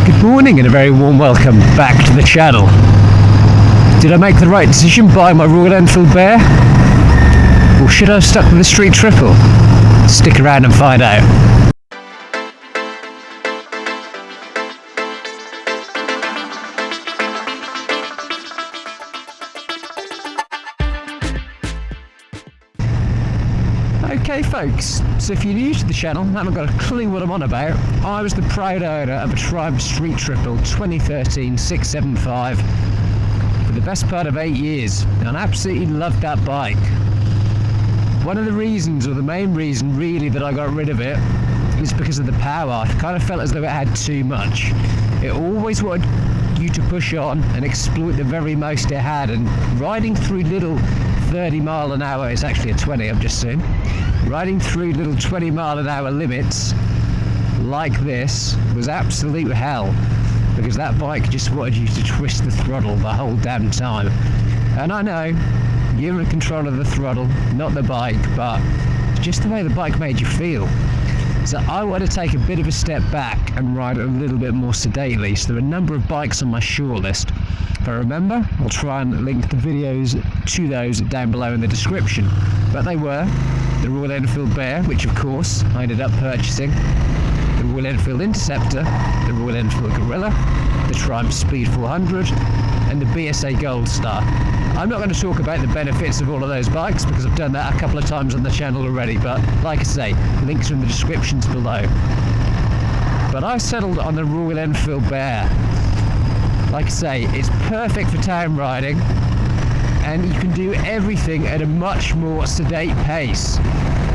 Good morning and a very warm welcome back to the channel. Did I make the right decision buying my Royal Enfield Bear? Or should I have stuck with the Street Triple? Stick around and find out. Okay folks, so if you're new to the channel and haven't got a clue what I'm on about, I was the proud owner of a Triumph Street Triple 2013 675 for the best part of 8 years, and I absolutely loved that bike. One of the reasons, or the main reason really, that I got rid of it is because of the power. I kind of felt as though it had too much. It always wanted you to push on and exploit the very most it had, and riding through little 30 mile an hour, it's actually a 20 I've just seen, riding through little 20 mile an hour limits like this was absolute hell, because that bike just wanted you to twist the throttle the whole damn time. And I know you're in control of the throttle, not the bike, but it's just the way the bike made you feel. So I want to take a bit of a step back and ride a little bit more sedately. So there are a number of bikes on my shortlist. If I remember, I'll try and link the videos to those down below in the description. But they were the Royal Enfield Bear, which of course I ended up purchasing, the Royal Enfield Interceptor, the Royal Enfield Gorilla, the Triumph Speed 400, and the BSA Gold Star. I'm not going to talk about the benefits of all of those bikes because I've done that a couple of times on the channel already, but like I say, links are in the descriptions below. But I settled on the Royal Enfield Bear. Like I say, it's perfect for town riding, and you can do everything at a much more sedate pace.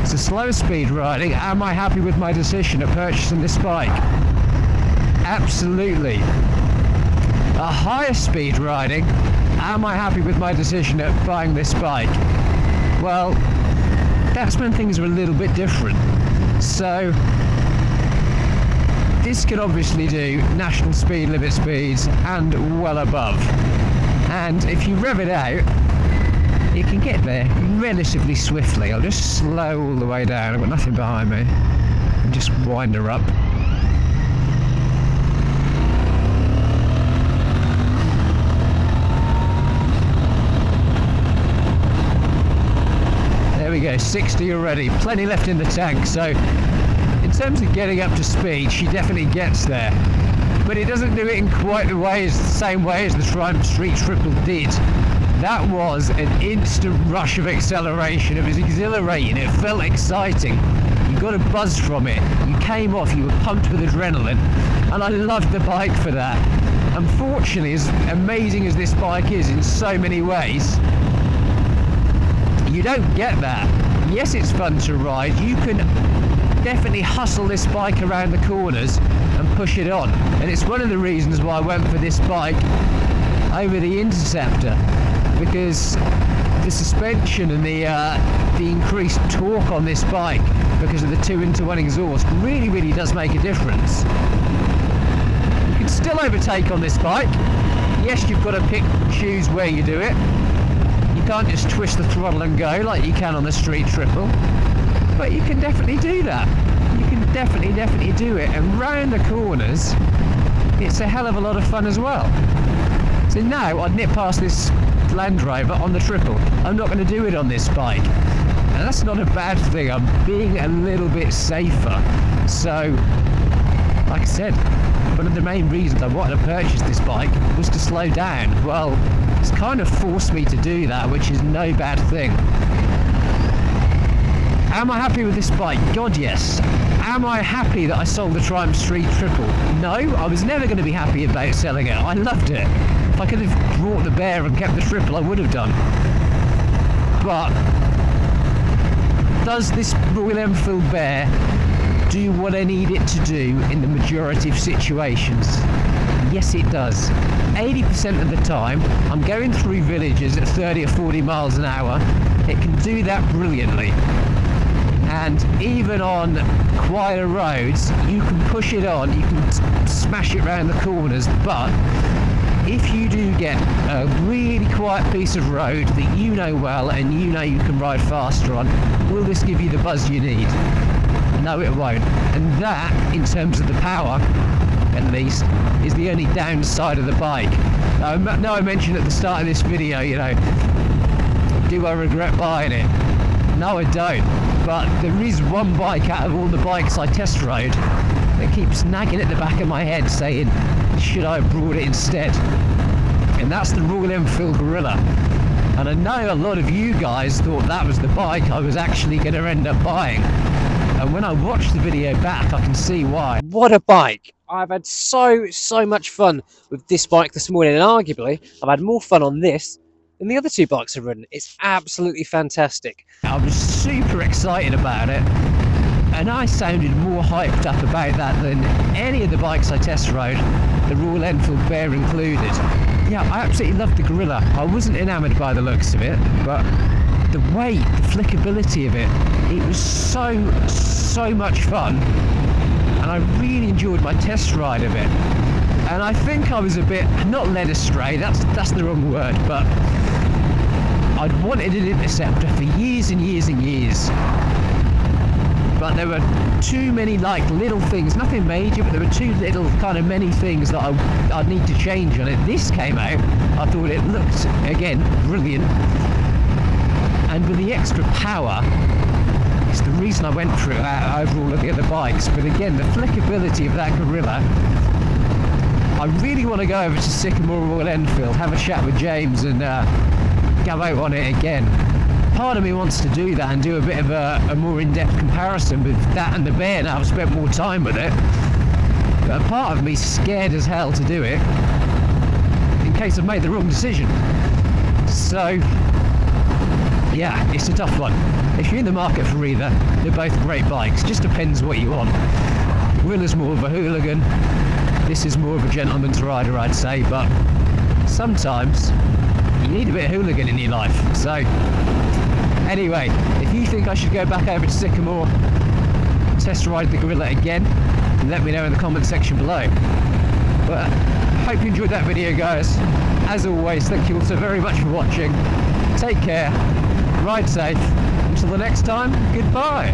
So slow speed riding, am I happy with my decision of purchasing this bike? Absolutely. A higher speed riding, am I happy with my decision of buying this bike? Well, that's when things are a little bit different. So this can obviously do national speed limit speeds and well above. And if you rev it out, you can get there relatively swiftly. I'll just slow all the way down. I've got nothing behind me. And just wind her up. There we go, 60 already. Plenty left in the tank. So in terms of getting up to speed, she definitely gets there. But it doesn't do it in quite the same way as the Triumph Street Triple did. That was an instant rush of acceleration. It was exhilarating, it felt exciting. You got a buzz from it. You came off, you were pumped with adrenaline, and I loved the bike for that. Unfortunately, as amazing as this bike is in so many ways, you don't get that. Yes, it's fun to ride. You can definitely hustle this bike around the corners and push it on, and it's one of the reasons why I went for this bike over the Interceptor, because the suspension and the increased torque on this bike because of the 2-into-1 exhaust really does make a difference. You can still overtake on this bike. Yes, you've got to pick and choose where you do it. You can't just twist the throttle and go like you can on the Street Triple, but you can definitely do that. You can definitely do it, and round the corners it's a hell of a lot of fun as well. So now I'd nip past this Land Rover on the Triple. I'm not going to do it on this bike, and that's not a bad thing. I'm being a little bit safer. So like I said, one of the main reasons I wanted to purchase this bike was to slow down. Well, it's kind of forced me to do that, which is no bad thing. Am I happy with this bike? God, yes. Am I happy that I sold the Triumph Street Triple? No, I was never going to be happy about selling it. I loved it. If I could have brought the Bear and kept the Triple, I would have done. But does this Royal Enfield Bear do what I need it to do in the majority of situations? Yes, it does. 80% of the time, I'm going through villages at 30 or 40 miles an hour. It can do that brilliantly. And even on quieter roads, you can push it on, you can smash it around the corners, but if you do get a really quiet piece of road that you know well and you know you can ride faster on, will this give you the buzz you need? No, it won't. And that, in terms of the power, at least, is the only downside of the bike. I know I mentioned at the start of this video, you know, do I regret buying it? No, I don't. But there is one bike out of all the bikes I test rode that keeps nagging at the back of my head saying, should I have brought it instead? And that's the Royal Enfield Gorilla. And I know a lot of you guys thought that was the bike I was actually going to end up buying. And when I watched the video back, I can see why. What a bike! I've had so much fun with this bike this morning, and arguably I've had more fun on this than the other two bikes I've ridden. It's absolutely fantastic. I was super excited about it, and I sounded more hyped up about that than any of the bikes I test rode, the Royal Enfield Bear included. Yeah, I absolutely loved the Gorilla. I wasn't enamoured by the looks of it, but the weight, the flickability of it, it was so much fun, and I really enjoyed my test ride of it. And I think I was a bit, not led astray, that's the wrong word, but I'd wanted an Interceptor for years and years and years. But there were too many like little things, nothing major, but there were too little kind of many things that I'd need to change on it. This came out, I thought it looked, again, brilliant. And with the extra power, it's the reason I went through overall looking at the bikes. But again, the flickability of that Gorilla, I really want to go over to Sycamore Royal Enfield, have a chat with James and go out on it again. Part of me wants to do that and do a bit of a more in-depth comparison with that and the Bear now I've spent more time with it. But a part of me's scared as hell to do it in case I've made the wrong decision. So yeah, it's a tough one. If you're in the market for either, they're both great bikes. Just depends what you want. Gorilla's more of a hooligan. This is more of a gentleman's rider, I'd say, but sometimes you need a bit of hooligan in your life. So anyway, if you think I should go back over to Sycamore, test ride the Gorilla again, let me know in the comment section below. But hope you enjoyed that video, guys. As always, thank you all so very much for watching. Take care, ride safe. Until the next time, goodbye.